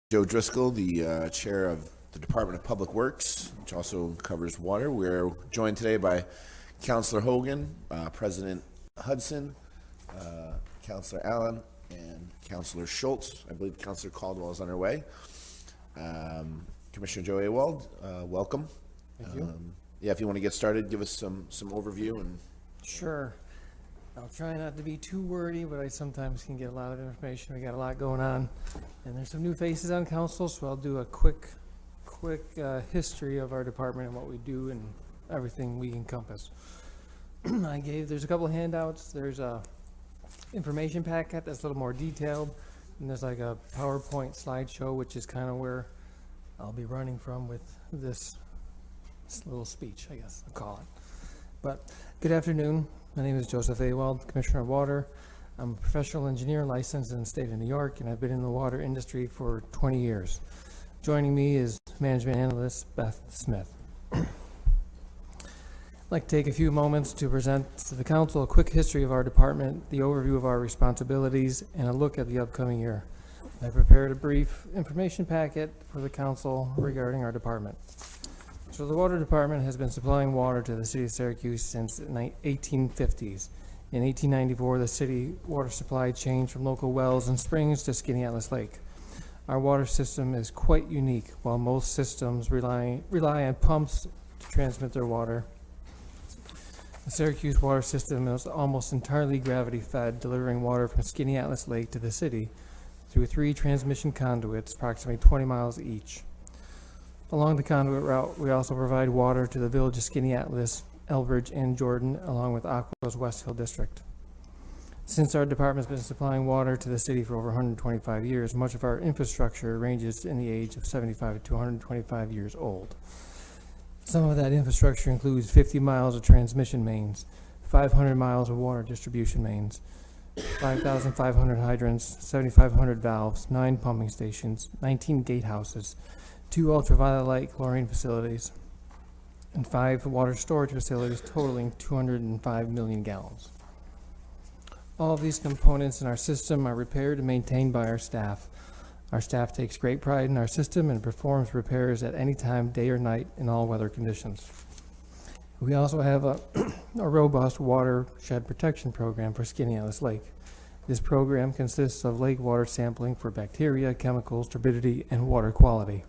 Joe Driscoll, the chair of the Department of Public Works, which also covers water. We're joined today by Councilor Hogan, President Hudson, Councilor Allen, and Councilor Schultz. I believe Councilor Caldwell is on her way. Commissioner Joe Awald, welcome. Thank you. Yeah, if you want to get started, give us some overview. And Sure. I'll try not to be too wordy, but I sometimes can get a lot of information. We got a lot going on, and there's some new faces on council, so I'll do a quick history of our department and what we do and everything we encompass. There's a couple of handouts. There's a information packet that's a little more detailed, and there's like a PowerPoint slideshow, which is kind of where I'll be running from with this little speech, I guess I'll call it. But good afternoon. My name is Joseph Awald, Commissioner of Water. I'm a professional engineer licensed in the state of New York, and I've been in the water industry for 20 years. Joining me is management analyst Beth Smith. I'd like to take a few moments to present to the council a quick history of our department, the overview of our responsibilities, and a look at the upcoming year. I prepared a brief information packet for the council regarding our department. So the water department has been supplying water to the city of Syracuse since the 1850s. In 1894, the city water supply changed from local wells and springs to Skaneateles Lake. Our water system is quite unique. While most systems rely on pumps to transmit their water, the Syracuse water system is almost entirely gravity fed, delivering water from Skaneateles Lake to the city through 3 transmission conduits, approximately 20 miles each. Along the conduit route, we also provide water to the village of Skaneateles, Elbridge, and Jordan, along with Aqua's West Hill District. Since our department has been supplying water to the city for over 125 years, much of our infrastructure ranges in the age of 75 to 125 years old. Some of that infrastructure includes 50 miles of transmission mains, 500 miles of water distribution mains, 5,500 hydrants, 7,500 valves, 9 pumping stations, 19 gatehouses, 2 ultraviolet light chlorine facilities, and 5 water storage facilities totaling 205 million gallons. All of these components in our system are repaired and maintained by our staff. Our staff takes great pride in our system and performs repairs at any time, day or night, in all weather conditions. We also have a robust watershed protection program for Skaneateles Lake. This program consists of lake water sampling for bacteria, chemicals, turbidity, and water quality.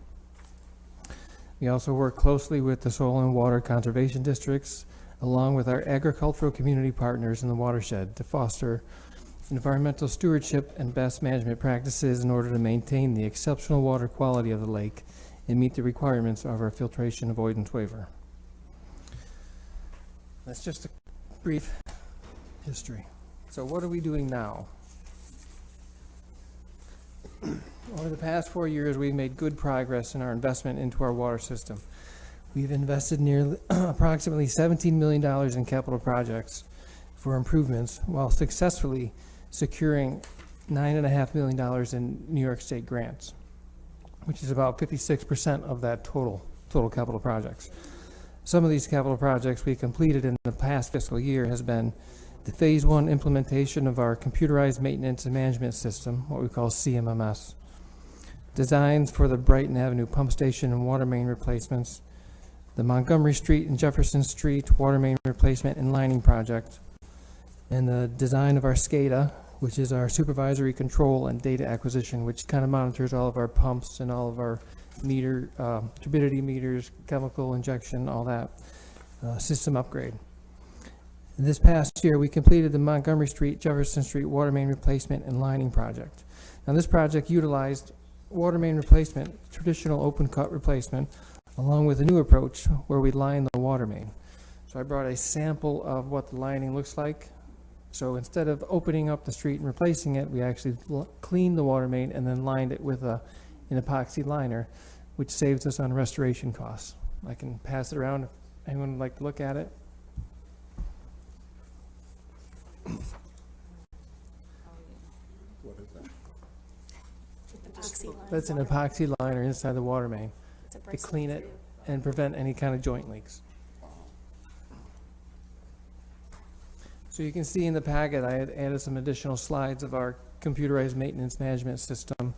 We also work closely with the soil and water conservation districts, along with our agricultural community partners in the watershed, to foster environmental stewardship and best management practices in order to maintain the exceptional water quality of the lake and meet the requirements of our filtration avoidance waiver. That's just a brief history. So what are we doing now? Over the past 4 years, we've made good progress in our investment into our water system. We've invested nearly approximately $17 million in capital projects for improvements while successfully securing $9.5 million in New York State grants, which is about 56% of that total capital projects. Some of these capital projects we completed in the past fiscal year has been the Phase 1 implementation of our computerized maintenance and management system, what we call CMMS, designs for the Brighton Avenue pump station and water main replacements, the Montgomery Street and Jefferson Street water main replacement and lining project, and the design of our SCADA, which is our supervisory control and data acquisition, which kind of monitors all of our pumps and all of our turbidity meters, chemical injection, all that system upgrade. This past year, we completed the Montgomery Street, Jefferson Street water main replacement and lining project. Now, this project utilized water main replacement, traditional open cut replacement, along with a new approach where we line the water main. So I brought a sample of what the lining looks like. So instead of opening up the street and replacing it, we actually cleaned the water main and then lined it with an epoxy liner, which saves us on restoration costs. I can pass it around if anyone would like to look at it. what is that? Epoxy liner. That's an epoxy liner inside the water main It's a to bracelet clean for it you. and prevent any kind of joint leaks. So you can see in the packet I had added some additional slides of our computerized maintenance management system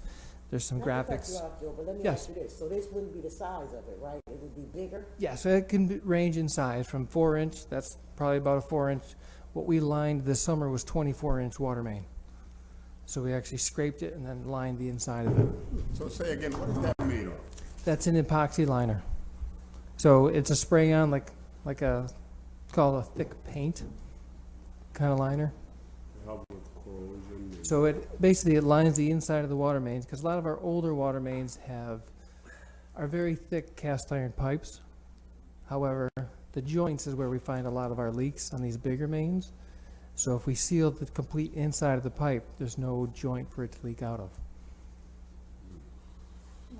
There's some Not to cut graphics. you off, Joe, but let me Yes. ask you this. So this wouldn't be the size of it, right? It would be bigger? Yeah, so it can range in size from 4 inch, that's probably about a 4 inch. What we lined this summer was 24-inch water main. So we actually scraped it and then lined the inside of it. So say again, what is that made of? That's an epoxy liner. So it's a spray on like a, called a thick paint kind of liner. Help with corrosion. So it lines the inside of the water mains, because a lot of our older water mains are very thick cast iron pipes. However, the joints is where we find a lot of our leaks on these bigger mains. So if we seal the complete inside of the pipe, there's no joint for it to leak out of.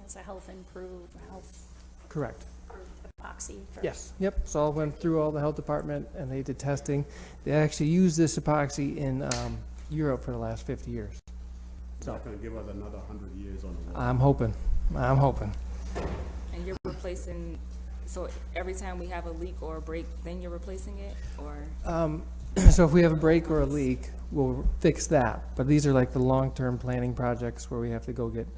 It's a health Correct. epoxy. For Yes. Yep. So I went through all the health department and they did testing. They actually use this epoxy in Europe for the last 50 years. It's not gonna give us another 100 years on the wall. I'm hoping. And you're replacing, so every time we have a leak or a break, then you're replacing it, or? So if we have a break or a leak, we'll fix that. But these are like the long-term planning projects where we have to go get,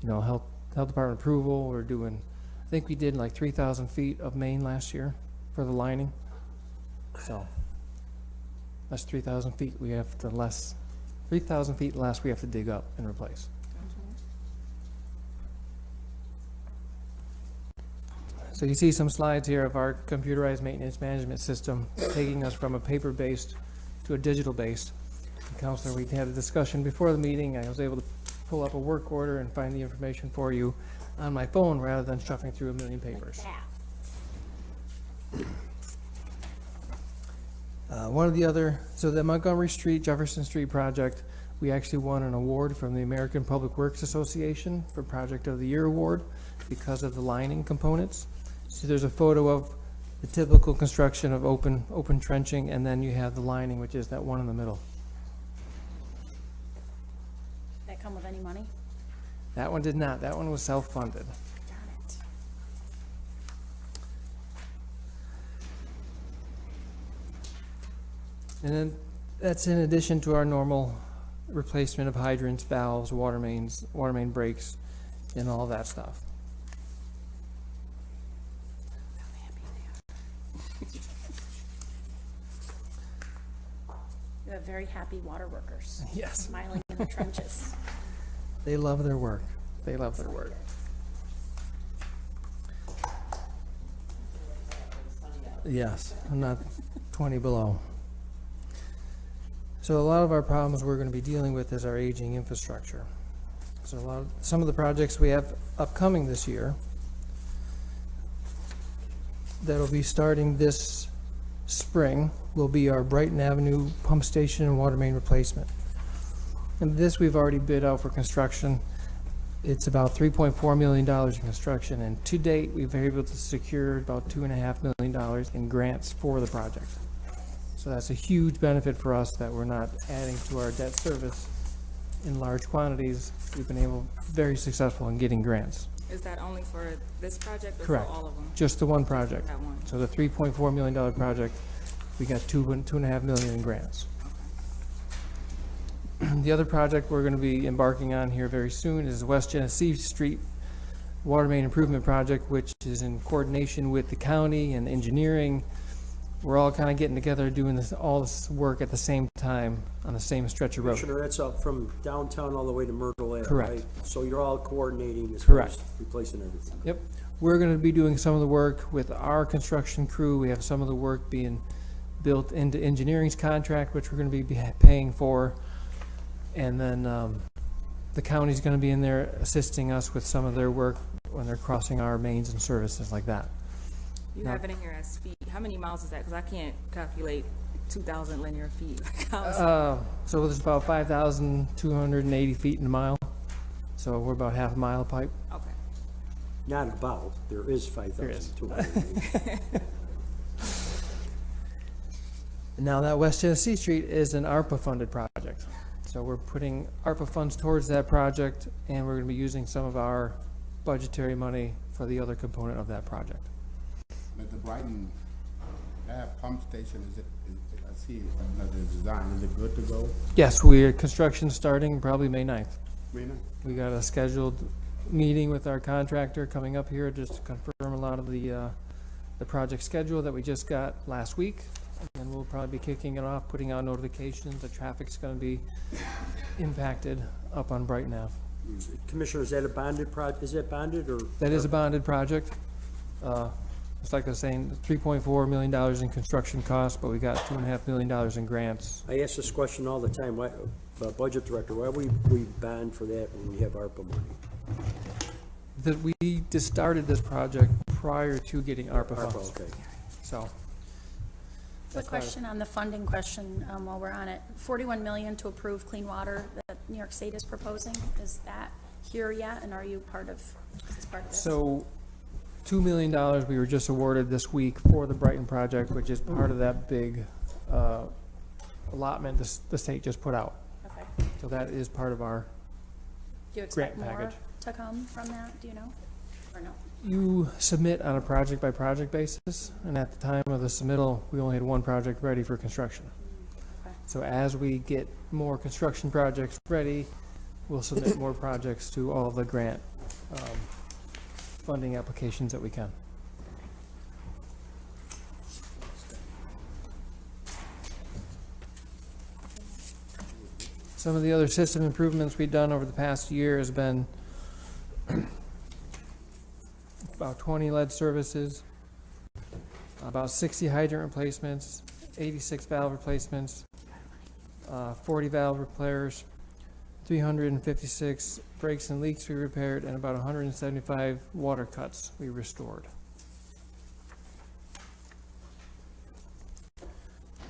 health department approval. We're doing, I think we did like 3,000 feet of main last year for the lining. So that's 3,000 feet 3,000 feet less we have to dig up and replace. So you see some slides here of our computerized maintenance management system, taking us from a paper-based to a digital-based. Counselor, we had a discussion before the meeting. I was able to pull up a work order and find the information for you on my phone rather than shuffling through a million papers. So the Montgomery Street, Jefferson Street project, we actually won an award from the American Public Works Association for Project of the Year award because of the lining components. So there's a photo of the typical construction of open trenching, and then you have the lining, which is that one in the middle. that come with any money? That one did not. That one was self-funded. Darn it. And then that's in addition to our normal replacement of hydrants, valves, water mains, water main breaks, and all that stuff. You have very happy water workers Yes. smiling in the trenches. They love their work. They love their work. Yes, I'm not 20 below. So a lot of our problems we're going to be dealing with is our aging infrastructure. So some of the projects we have upcoming this year that'll be starting this spring will be our Brighton Avenue pump station and water main replacement. And this we've already bid out for construction. It's about $3.4 million in construction, and to date, we've been able to secure about $2.5 million in grants for the project. So that's a huge benefit for us that we're not adding to our debt service in large quantities. We've been very successful in getting grants. Is that only for this project or Correct. for all of them? Just the one project. That one. So the $3.4 million project, we got $2.5 million in grants. The other project we're going to be embarking on here very soon is West Genesee Street Water Main Improvement Project, which is in coordination with the county and engineering. We're all kind of getting together, doing all this work at the same time on the same stretch of road. Commissioner, that's up from downtown all the way to Myrtle Ave, Correct. right? So you're all coordinating as far Correct. as replacing everything. Yep. We're going to be doing some of the work with our construction crew. We have some of the work being built into engineering's contract, which we're going to be paying for. And then the county's going to be in there assisting us with some of their work when they're crossing our mains and services like that. You No. have it in here as feet. How many miles is that? Because I can't calculate 2,000 linear feet. So there's about 5,280 feet in a mile. So we're about half a mile of pipe. Okay. Not about, there is There is. 5,280. Now that West Genesee Street is an ARPA-funded project. So we're putting ARPA funds towards that project, and we're going to be using some of our budgetary money for the other component of that project. But the Brighton Ave pump station, I see another design, is it good to go? Yes, construction's starting probably May 9th. May 9th. We got a scheduled meeting with our contractor coming up here just to confirm a lot of the project schedule that we just got last week. And we'll probably be kicking it off, putting out notifications. The traffic's gonna be impacted up on Brighton Ave. Commissioner, is that a bonded is it bonded or? That is a bonded project. It's like I was saying, $3.4 million in construction costs, but we got $2.5 million in grants. I ask this question all the time, why, Budget Director, why we bond for that when we have ARPA money? That we just started this project prior to getting ARPA ARPA, funds, okay. so. Quick that's why- question on the funding question, while we're on it. 41 million to approve clean water that New York State is proposing. Is that here yet, and are you part of, is this part of this? So, $2 million we were just awarded this week for the Brighton project, which is part of that big allotment the state just put out. Okay. So that is part of our, Do you expect grant more package. to come from that, do you know? Or no? you submit on a project-by-project basis, and at the time of the submittal, we only had one project ready for construction. Okay. So as we get more construction projects ready, we'll submit more projects to all the grant funding applications that we can. Some of the other system improvements we've done over the past year has been about 20 lead services, about 60 hydrant replacements, 86 valve replacements, 40 valve repairs, 356 breaks and leaks we repaired, and about 175 water cuts we restored.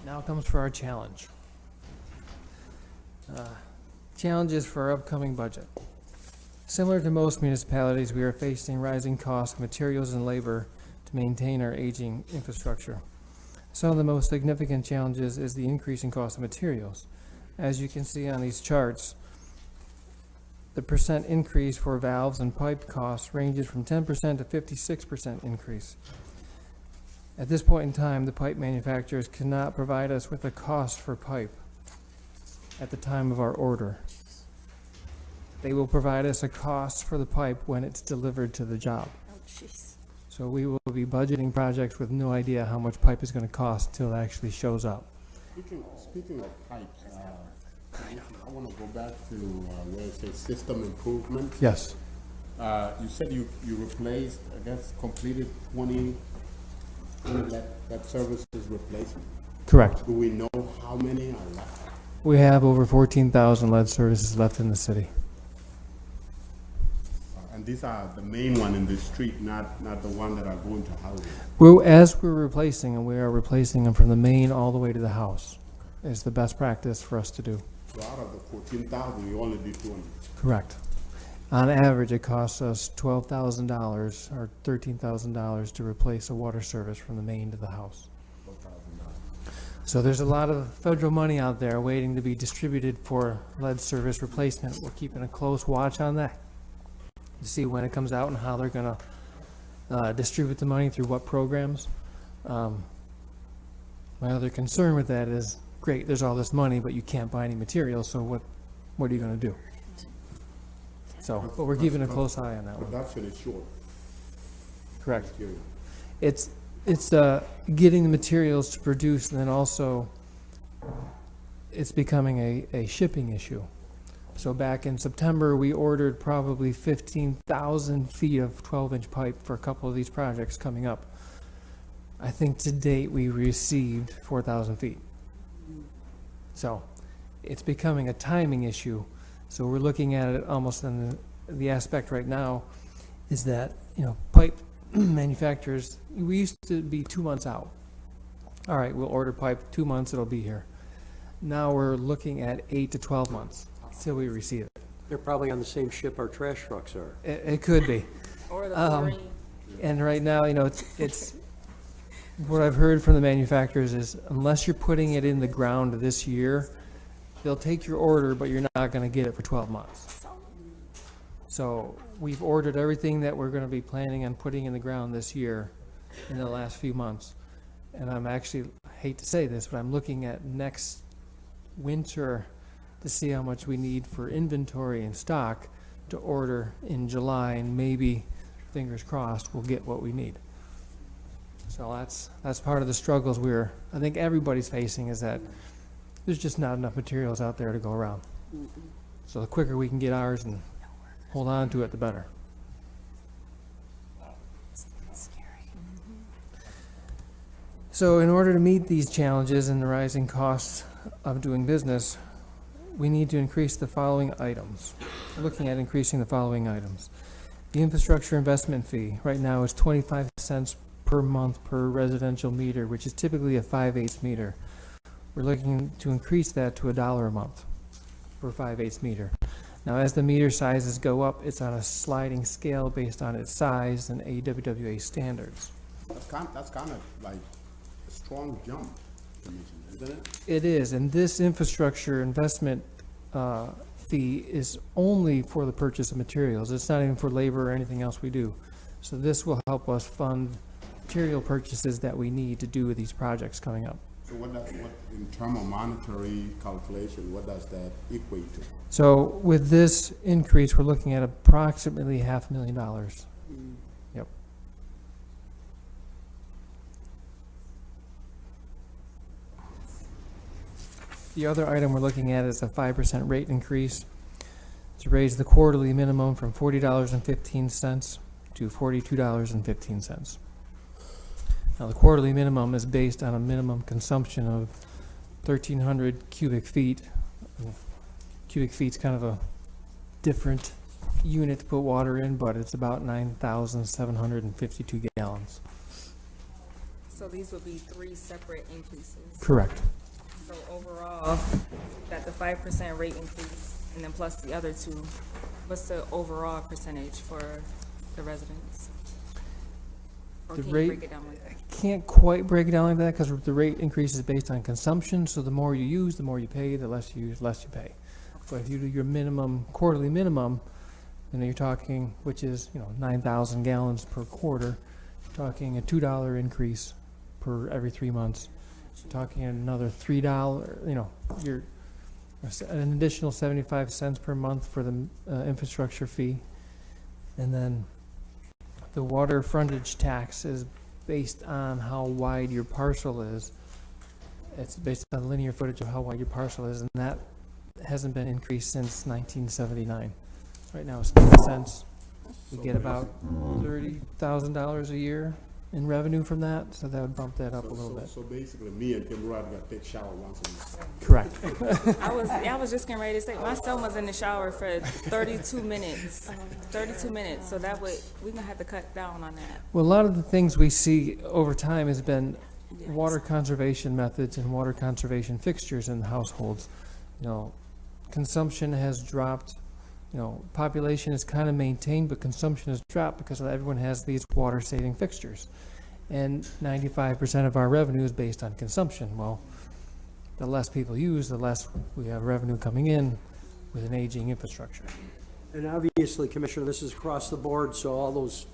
Now comes for our challenge. Challenges for our upcoming budget. Similar to most municipalities, we are facing rising costs of materials and labor to maintain our aging infrastructure. Some of the most significant challenges is the increasing cost of materials. As you can see on these charts, the percent increase for valves and pipe costs ranges from 10% to 56% increase. At this point in time, the pipe manufacturers cannot provide us with a cost for pipe at the time of our order. They will provide us a cost for the pipe when it's delivered to the job. Oh, jeez. So we will be budgeting projects with no idea how much pipe is going to cost until it actually shows up. Speaking of pipes, I want to go back to where it says system improvement. Yes. You said you replaced, I guess, completed 20 that services replaced. Correct. Do we know how many are left? We have over 14,000 lead services left in the city. And these are the main one in the street, not the one that are going to houses. As we're replacing them, we are replacing them from the main all the way to the house. Is the best practice for us to do. So out of the 14,000, you only did 20. Correct. On average, it costs us $12,000 or $13,000 to replace a water service from the main to the house. So there's a lot of federal money out there waiting to be distributed for lead service replacement. We're keeping a close watch on that to see when it comes out and how they're going to distribute the money through what programs. My other concern with that is, great, there's all this money, but you can't buy any materials, so what are you going to do? So, but we're keeping a close eye on that one. Production is short. Correct. Material. It's getting the materials to produce, and then also it's becoming a shipping issue. So back in September, we ordered probably 15,000 feet of 12-inch pipe for a couple of these projects coming up. I think to date we received 4,000 feet. So it's becoming a timing issue. So we're looking at it almost in the aspect right now is that, pipe manufacturers, we used to be 2 months out. All right, we'll order pipe, 2 months, it'll be here. Now we're looking at 8 to 12 months till we receive it. They're probably on the same ship our trash trucks are. It could be. Or the chlorine. And right now, it's what I've heard from the manufacturers is unless you're putting it in the ground this year, they'll take your order, but you're not going to get it for 12 months. So we've ordered everything that we're going to be planning on putting in the ground this year in the last few months. And I'm actually, I hate to say this, but I'm looking at next winter, to see how much we need for inventory and stock to order in July, and maybe, fingers crossed, we'll get what we need. So that's part of the struggles I think everybody's facing, is that there's just not enough materials out there to go around. So the quicker we can get ours and hold on to it, the better. So in order to meet these challenges and the rising costs of doing business, we need to increase the following items. We're looking at increasing the following items. The infrastructure investment fee right now is 25 cents per month per residential meter, which is typically a 5/8 meter. We're looking to increase that to $1 a month per 5/8 meter. Now, as the meter sizes go up, it's on a sliding scale based on its size and AWWA standards. That's kind of like a strong jump, Commissioner, isn't it? It is, and this infrastructure investment fee is only for the purchase of materials. It's not even for labor or anything else we do. So this will help us fund material purchases that we need to do with these projects coming up. So what in terms of monetary calculation, what does that equate to? So with this increase, we're looking at approximately $500,000. Yep. The other item we're looking at is a 5% rate increase to raise the quarterly minimum from $40.15 to $42.15. Now, the quarterly minimum is based on a minimum consumption of 1,300 cubic feet. Cubic feet's kind of a different unit to put water in, but it's about 9,752 gallons. So these would be 3 separate increases. Correct. So overall, got the 5% rate increase, and then plus the other 2. What's the overall percentage for the residents? Or The can rate- you break it down like that? Can't quite break it down like that because the rate increase is based on consumption. So the more you use, the more you pay. The less you use, less you pay. But if you do your minimum, quarterly minimum, you're talking, which is 9,000 gallons per quarter, you're talking a $2 increase per every 3 months. You're talking another $3. You're an additional 75 cents per month for the infrastructure fee, and then the water frontage tax is based on how wide your parcel is. It's based on linear footage of how wide your parcel is, and that hasn't been increased since 1979. Right now it's 50 cents. We get about $30,000 a year in revenue from that, so that would bump that up a little bit. So basically, me and Kim Rod got to take shower once a week. Correct. I was just getting ready to say, my son was in the shower for 32 minutes. 32 minutes, so we're gonna have to cut down on that. Well, a lot of the things we see over time has been water conservation methods and water conservation fixtures in the households. Consumption has dropped. Population is kind of maintained, but consumption has dropped because everyone has these water-saving fixtures. And 95% of our revenue is based on consumption. Well, the less people use, the less we have revenue coming in with an aging infrastructure. And obviously, Commissioner, this is across the board, so all those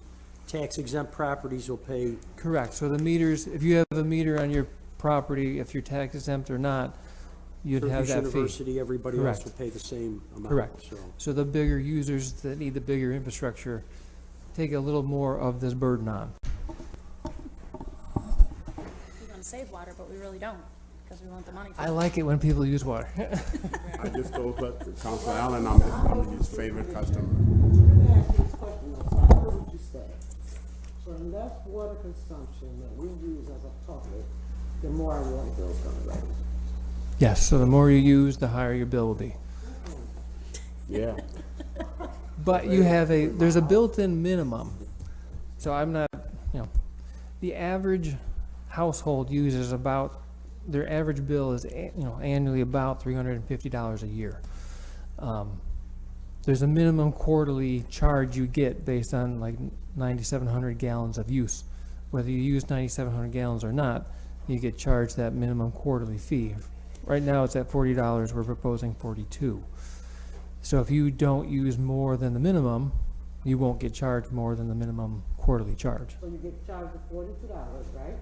tax exempt properties will pay. Correct. So the meters, if you have a meter on your property, if you're tax exempt or not, you'd have Syracuse that fee. University, everybody else Correct. will pay the same amount. Correct. So, So the bigger users that need the bigger infrastructure take a little more of this burden on. We want to save water, but we really don't, because we want the money for I it. like it when people use water. I just told Councilor Allen I'm his favorite customer. Let me ask you this question, though, so I heard what you said. So the less water consumption that we use as a public, the more our water bill's gonna raise. Yes, so the more you use, the higher your bill will be. Yeah. But you have there's a built-in minimum. So I'm not, the average household uses their average bill is, annually about $350 a year. There's a minimum quarterly charge you get based on like 9,700 gallons of use. Whether you use 9,700 gallons or not, you get charged that minimum quarterly fee. Right now it's at $40, we're proposing $42. So if you don't use more than the minimum, you won't get charged more than the minimum quarterly charge. So you get charged $42, right?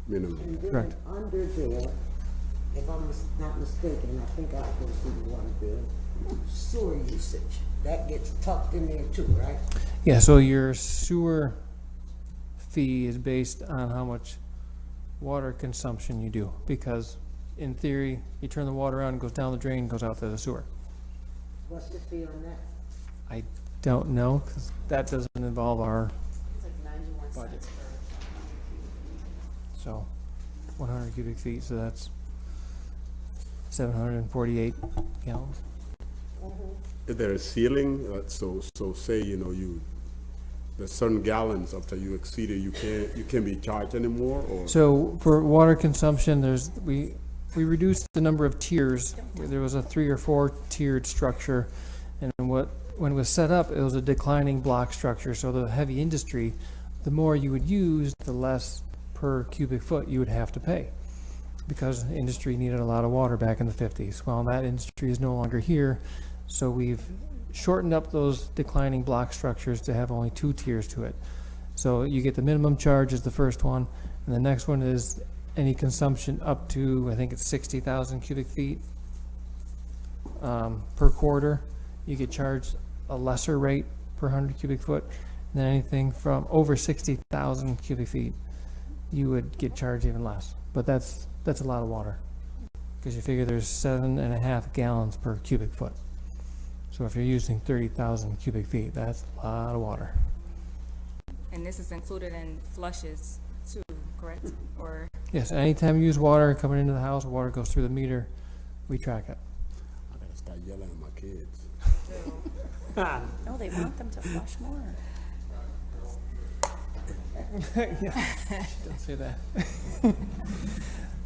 Minimum. And then Correct. under there if I'm not mistaken, I think I can see the water bill, sewer usage, that gets tucked in there too, right? Yeah, so your sewer fee is based on how much water consumption you do, because in theory, you turn the water on, it goes down the drain, goes out to the sewer. What's the fee on that? I don't know, because that doesn't involve our budget. So, 100 cubic feet, so that's 748 gallons. Is there a ceiling? So say, there's certain gallons after you exceed it, you can't be charged anymore, or? So for water consumption, we reduced the number of tiers. There was a 3 or 4 tiered structure, and when it was set up, it was a declining block structure. So the heavy industry, the more you would use, the less per cubic foot you would have to pay, because industry needed a lot of water back in the 50s. Well, that industry is no longer here, so we've shortened up those declining block structures to have only 2 tiers to it. So you get the minimum charge is the first one, and the next one is any consumption up to, I think it's 60,000 cubic feet per quarter. You get charged a lesser rate per 100 cubic foot, and then anything from over 60,000 cubic feet, you would get charged even less. But that's a lot of water, because you figure there's 7.5 gallons per cubic foot. So if you're using 30,000 cubic feet, that's a lot of water. And this is included in flushes too, correct? Or, Yes, anytime you use water coming into the house, water goes through the meter, we track it. I gotta start yelling at my kids. No, they want them to flush more. Don't say that.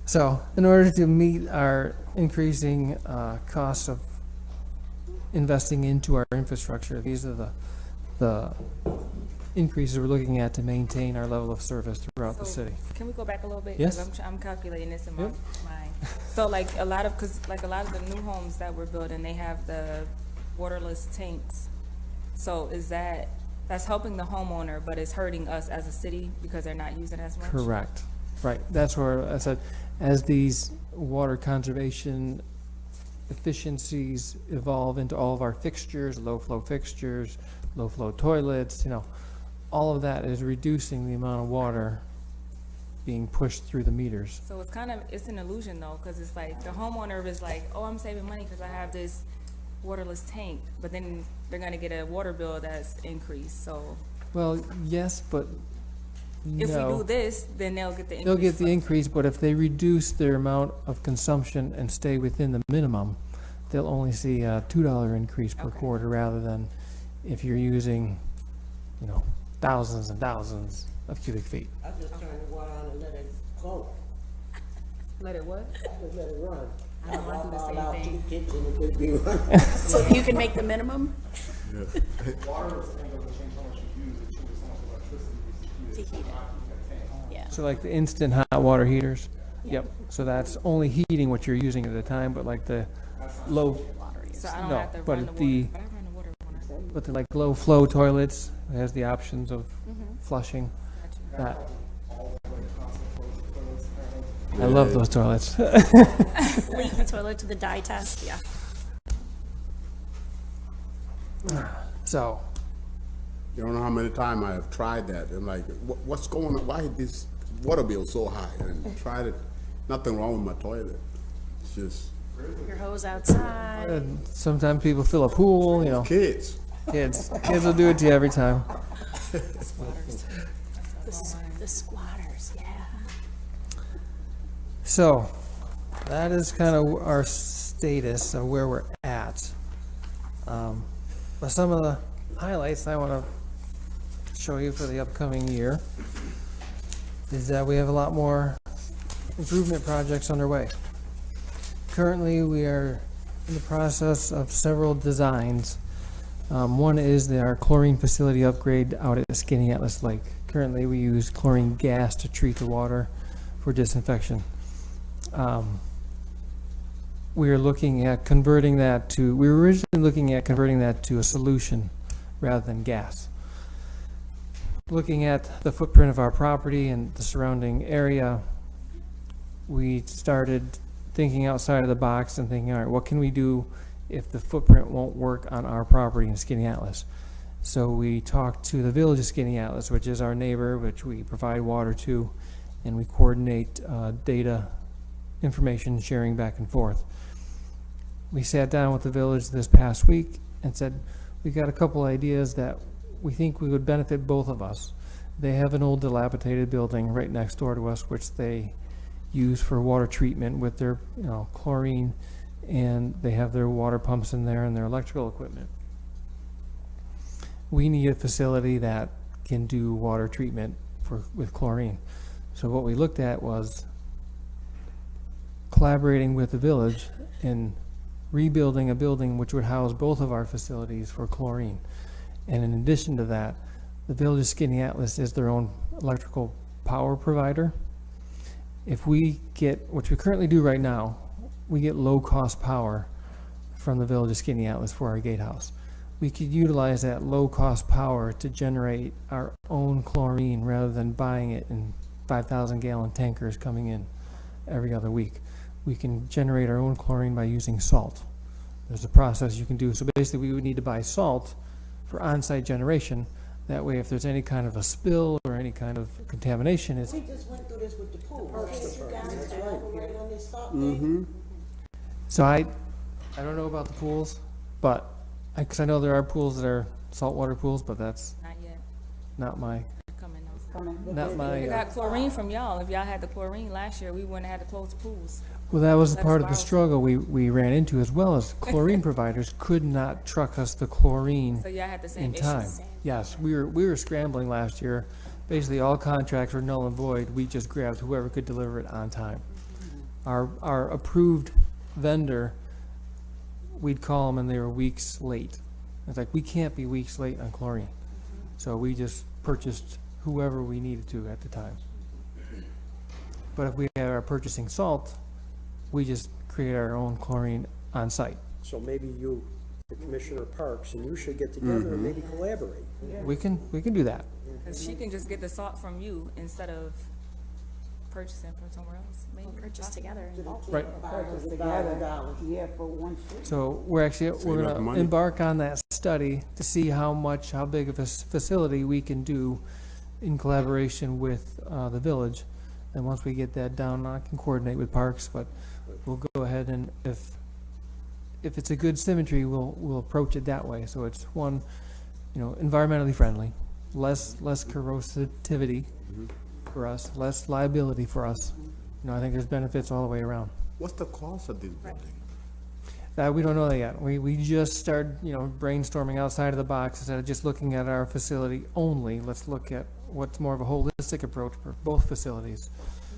So, in order to meet our increasing costs of investing into our infrastructure, these are the increases we're looking at to maintain our level of service throughout the So, city. can we go back a little bit? Yes. 'Cause I'm calculating this in my Yep. mind. So like a lot of the new homes that we're building, they have the waterless tanks. So that's helping the homeowner, but it's hurting us as a city because they're not using as much? Correct. Right. That's where I said, as these water conservation efficiencies evolve into all of our fixtures, low flow fixtures, low flow toilets, all of that is reducing the amount of water being pushed through the meters. So it's an illusion though, because it's like the homeowner is like, oh, I'm saving money because I have this waterless tank, but then they're gonna get a water bill that's increased, so Well, yes, but if we no. do this, then they'll get the increase. They'll get the from- increase, but if they reduce their amount of consumption and stay within the minimum, they'll only see a $2 increase per Okay. quarter, rather than if you're using, thousands and thousands of cubic feet. I just turn the water on and let it go, Let it what? just let it run. I know, I do the All same out to thing. the kitchen and it be running. So you can make the minimum Water is ain't gonna change how much you use, it changes how much electricity you to use. heat it. Yeah. So like the instant hot water heaters, yep, so that's only heating what you're using at the time, but like the low, So I don't No, have to but run the the- water, but I run the water when I. but the like low flow toilets, it has the options of flushing. That, I love those toilets. Leaky toilet to the dye test, yeah. So, You don't know how many times I have tried that. I'm like, what's going on? Why is this water bill so high? And tried it. Nothing wrong with my toilet. It's just Your hose outside. and sometimes people fill a pool, kids. kids will do it to you every time. The squatters, yeah. So, that is kind of our status of where we're at. But some of the highlights I want to show you for the upcoming year is that we have a lot more improvement projects underway. Currently, we are in the process of several designs. One is our chlorine facility upgrade out at Skinny Atlas Lake. Currently, we use chlorine gas to treat the water for disinfection. We were looking at converting that to, we were originally looking at converting that to a solution rather than gas. Looking at the footprint of our property and the surrounding area, we started thinking outside of the box and thinking, all right, what can we do if the footprint won't work on our property in Skinny Atlas? So we talked to the Village of Skinny Atlas, which is our neighbor, which we provide water to, and we coordinate data, information sharing back and forth. We sat down with the village this past week and said, we got a couple ideas that we think we would benefit both of us. They have an old dilapidated building right next door to us, which they use for water treatment with their, chlorine, and they have their water pumps in there and their electrical equipment. We need a facility that can do water treatment with chlorine. So what we looked at was collaborating with the village in rebuilding a building which would house both of our facilities for chlorine. And in addition to that, the Village of Skinny Atlas is their own electrical power provider. If we get, which we currently do right now, we get low-cost power from the Village of Skinny Atlas for our gatehouse. We could utilize that low-cost power to generate our own chlorine rather than buying it in 5,000-gallon tankers coming in every other week. We can generate our own chlorine by using salt. There's a process you can do. So basically, we would need to buy salt for on-site generation. That way, if there's any kind of a spill or any kind of contamination, it's... We just went through this with the pool. Can't you guys elaborate on this salt Mm-hmm. thing? So I don't know about the pools, but, because I know there are pools that are saltwater pools, but that's Not yet. not my, Coming though. not We my, got chlorine from y'all. If y'all had the chlorine last year, we wouldn't have had to close pools. well, that was Let us part of the borrow some. struggle we ran into, as well as chlorine providers could not truck us the chlorine So y'all had the in same time. issues. Yes, we were scrambling last year. Basically, all contracts were null and void. We just grabbed whoever could deliver it on time. Our approved vendor, we'd call them and they were weeks late. It's like, we can't be weeks late on chlorine. So we just purchased whoever we needed to at the time. But if we are purchasing salt, we just create our own chlorine on site. So maybe you, the Commissioner of Parks, and you should get together and maybe collaborate. We can do that. Cause she can just get the salt from you instead of purchasing from somewhere else. Maybe. Purchase together in bulk. Right. $5,000. Yeah, for one shift. So we're Save up gonna money. embark on that study to see how big of a facility we can do in collaboration with the village. And once we get that down, I can coordinate with Parks, but we'll go ahead and if it's a good symmetry, we'll approach it that way. So it's one, environmentally friendly, less corrosivity for us, less liability for us. I think there's benefits all the way around. What's the cost of this building? That we don't know that yet. We just started, brainstorming outside of the box instead of just looking at our facility only. Let's look at what's more of a holistic approach for both facilities.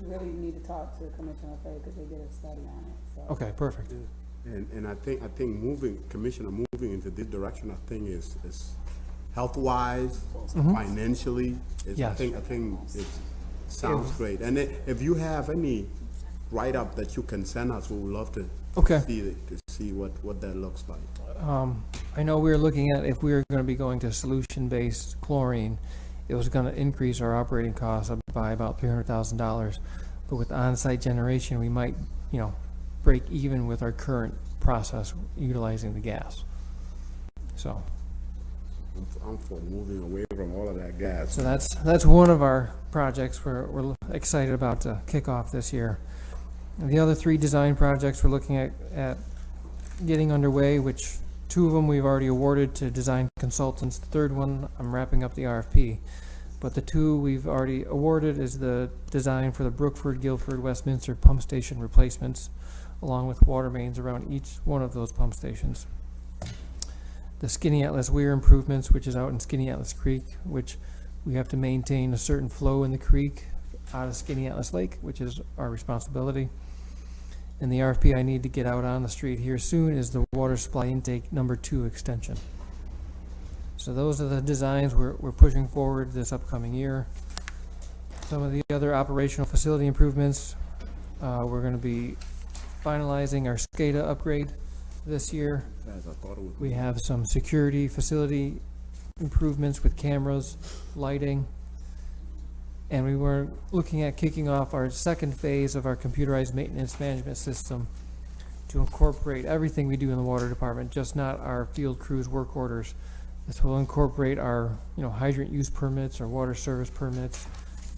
You really need to talk to Commissioner Fay because they did a study on it, so. Okay, perfect. And I think Commissioner, moving into this direction, I think is health-wise, financially, I Yes. think it sounds great. And if you have any write-up that you can send us, we would love to Okay. see what that looks like. I know we were looking at if we were going to be going to solution-based chlorine, it was going to increase our operating costs by about $300,000. But with on-site generation, we might, break even with our current process utilizing the gas. So, I'm for moving away from all of that gas. so that's one of our projects we're excited about to kick off this year. And the other 3 design projects we're looking at getting underway, which 2 of them we've already awarded to design consultants. The 3rd one, I'm wrapping up the RFP. But the 2 we've already awarded is the design for the Brookford, Guilford, Westminster pump station replacements, along with water mains around each one of those pump stations. The Skinny Atlas Weir improvements, which is out in Skinny Atlas Creek, which we have to maintain a certain flow in the creek out of Skinny Atlas Lake, which is our responsibility. And the RFP I need to get out on the street here soon is the water supply intake number 2 extension. So those are the designs we're pushing forward this upcoming year. Some of the other operational facility improvements, we're going to be finalizing our SCADA upgrade this year. As I thought it would be. We have some security facility improvements with cameras, lighting. And we were looking at kicking off our second phase of our computerized maintenance management system to incorporate everything we do in the water department, just not our field crews work orders. This will incorporate our, hydrant use permits, our water service permits,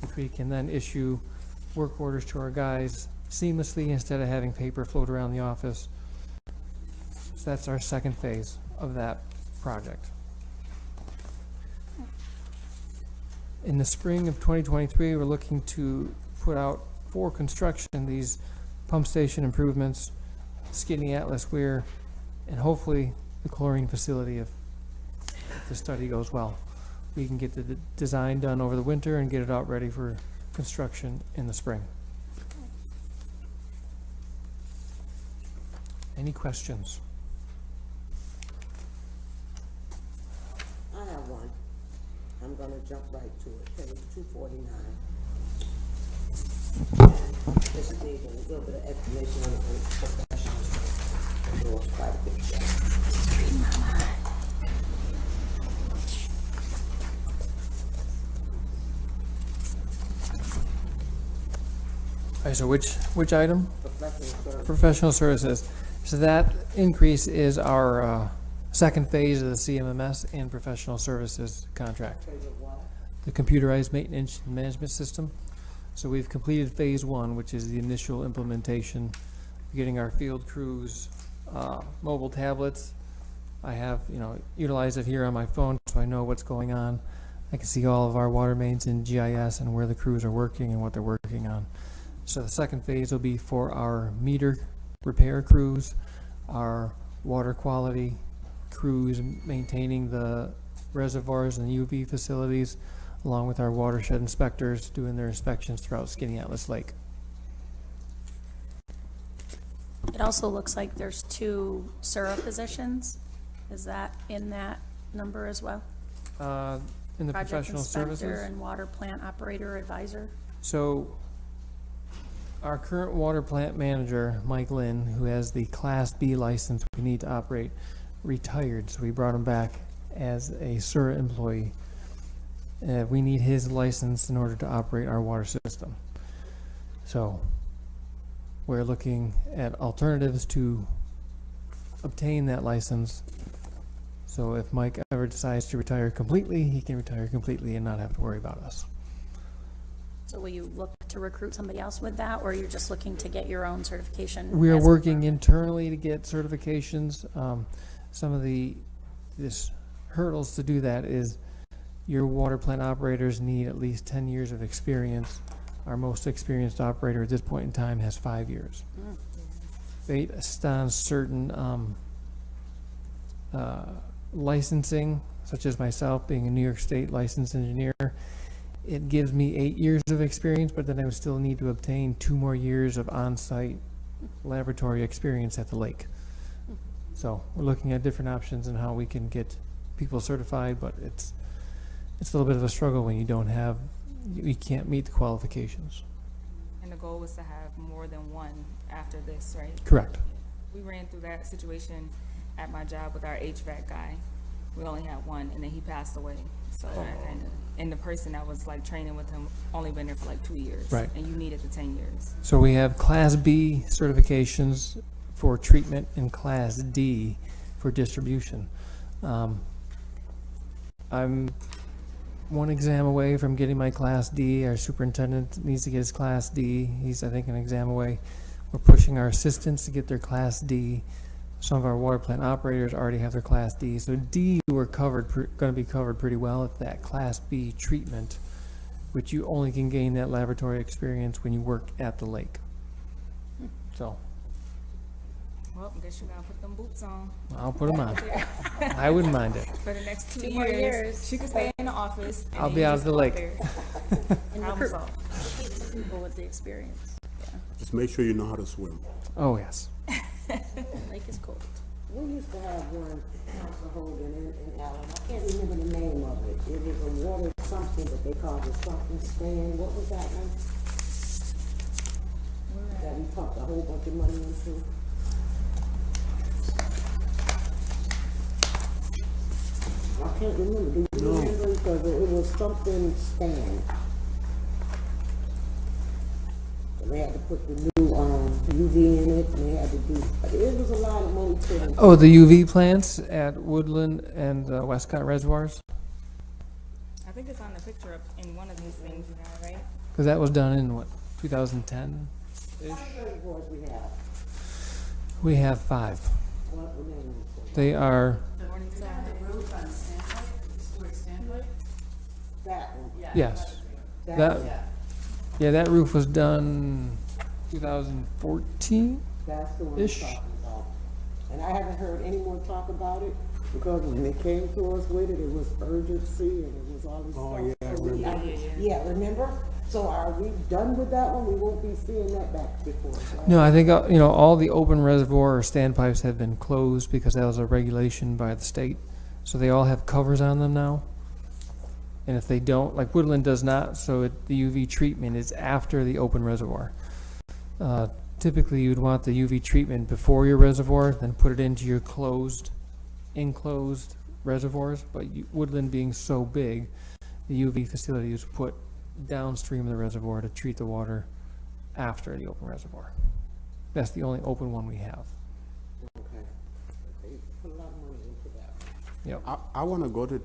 which we can then issue work orders to our guys seamlessly instead of having paper float around the office. So that's our second phase of that project. In the spring of 2023, we're looking to put out for construction these pump station improvements, Skinny Atlas Weir, and hopefully the chlorine facility if the study goes well. We can get the design done over the winter and get it out ready for construction in the spring. Any questions? I have one. I'm gonna jump right to it, page 249. This is a little bit of explanation on the professionals. It was quite a big job. All right, so which item? Professional service. Professional services. So that increase is our second phase of the CMMS and professional services contract. Phase of what? The computerized maintenance and management system. So we've completed phase one, which is the initial implementation, getting our field crews mobile tablets. I have, utilized it here on my phone so I know what's going on. I can see all of our water mains in GIS and where the crews are working and what they're working on. So the second phase will be for our meter repair crews, our water quality crews maintaining the reservoirs and UV facilities, along with our watershed inspectors doing their inspections throughout Skinny Atlas Lake. It also looks like there's 2 SURA positions. Is that in that number as well? In the Project professional inspector services. and water plant operator advisor. So our current water plant manager, Mike Lynn, who has the Class B license we need to operate, retired, so we brought him back as a SURA employee. We need his license in order to operate our water system. So we're looking at alternatives to obtain that license. So if Mike ever decides to retire completely, he can retire completely and not have to worry about us. So will you look to recruit somebody else with that, or you're just looking to get your own certification? We are as a working firm? internally to get certifications. Some of this hurdles to do that is your water plant operators need at least 10 years of experience. Our most experienced operator at this point in time has 5 years. Based on certain licensing, such as myself being a New York State licensed engineer, it gives me 8 years of experience, but then I would still need to obtain 2 more years of on-site laboratory experience at the lake. So we're looking at different options and how we can get people certified, but it's a little bit of a struggle when you can't meet the qualifications. And the goal was to have more than one after this, right? Correct. We ran through that situation at my job with our HVAC guy. We only had one, and then he passed away. So and the person that was like training with him only been there for like 2 years. Right. And you needed the 10 years. So we have Class B certifications for treatment and Class D for distribution. I'm one exam away from getting my Class D. Our superintendent needs to get his Class D. He's, I think, an exam away. We're pushing our assistants to get their Class D. Some of our water plant operators already have their Class D. So D, we're going to be covered pretty well. It's that Class B treatment, which you only can gain that laboratory experience when you work at the lake. So Well, I guess you gotta put them boots on I'll put them on. I wouldn't mind it. for the next 2 2 more years. She could stay in the office. and I'll then be you out just at the go lake. there. And Problem recruit solved. people with the experience. Just make sure you know how to swim. Oh, yes. Lake is cold. We used to have one, Council Hogan in Allen, I can't remember the name of it. It was a water something, but they called it something stand, what was that one? That we pumped a whole bunch of money into. I can't remember, do you remember, because it was something stand. They had to put the new, UV in it, and they had to do, it was a lot of money put into it. Oh, the UV plants at Woodland and Westcott Reservoirs? I think it's on the picture up in one of these things you have, right? Because that was done in what, 2010? How many reservoirs we have? We have 5. What the name is? They are, That one. yes. That That, one. yeah, that roof was done 2014? That's the one I'm Ish. talking about. And I haven't heard any more talk about it, because when they came to us with it, it was urgency and it was all this stuff. Oh, yeah, I So we- remember. Yeah, remember? So are we done with that one? We won't be seeing that back before, right? No, I think, all the open reservoir or standpipes have been closed because that was a regulation by the state. So they all have covers on them now. And if they don't, like Woodland does not, so the UV treatment is after the open reservoir. Typically, you'd want the UV treatment before your reservoir, then put it into your enclosed reservoirs. But Woodland being so big, the UV facility is put downstream of the reservoir to treat the water after the open reservoir. That's the only open one we have. Okay. They put a lot of money into that. Yep. I want to go to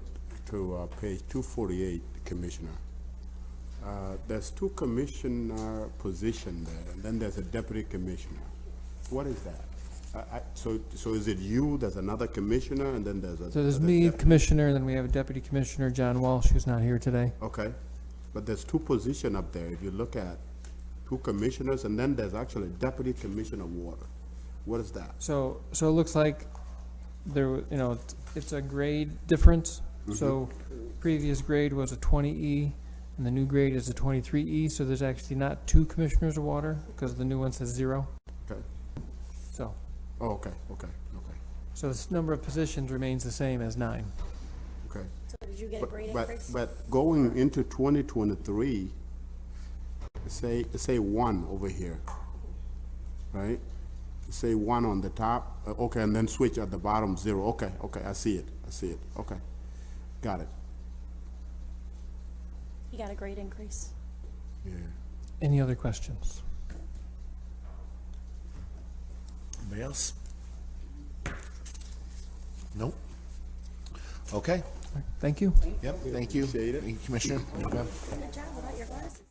page 248, Commissioner. There's 2 commissioner position there, and then there's a deputy commissioner. What is that? So is it you, there's another commissioner, and then there's a... So there's a me, deputy? Commissioner, and then we have a Deputy Commissioner, John Walsh, who's not here today. Okay, but there's 2 position up there. If you look at 2 commissioners, and then there's actually Deputy Commissioner of Water. What is that? So it looks like there, it's a grade difference. So previous grade was a 20E, and the new grade is a 23E, so there's actually not 2 Commissioners of Water, because the new one says 0. Okay. So, Oh, okay. so this number of positions remains the same as 9. Okay. So did you get a grade But increase? going into 2023, say 1 over here, right? Say 1 on the top, okay, and then switch at the bottom 0. Okay, I see it. Okay, got it. You got a grade increase. Yeah. Any other questions? Anybody else? Nope. Okay, Thank you. yep, thank you. Appreciate it. Thank you, Commissioner. Good job without your glasses.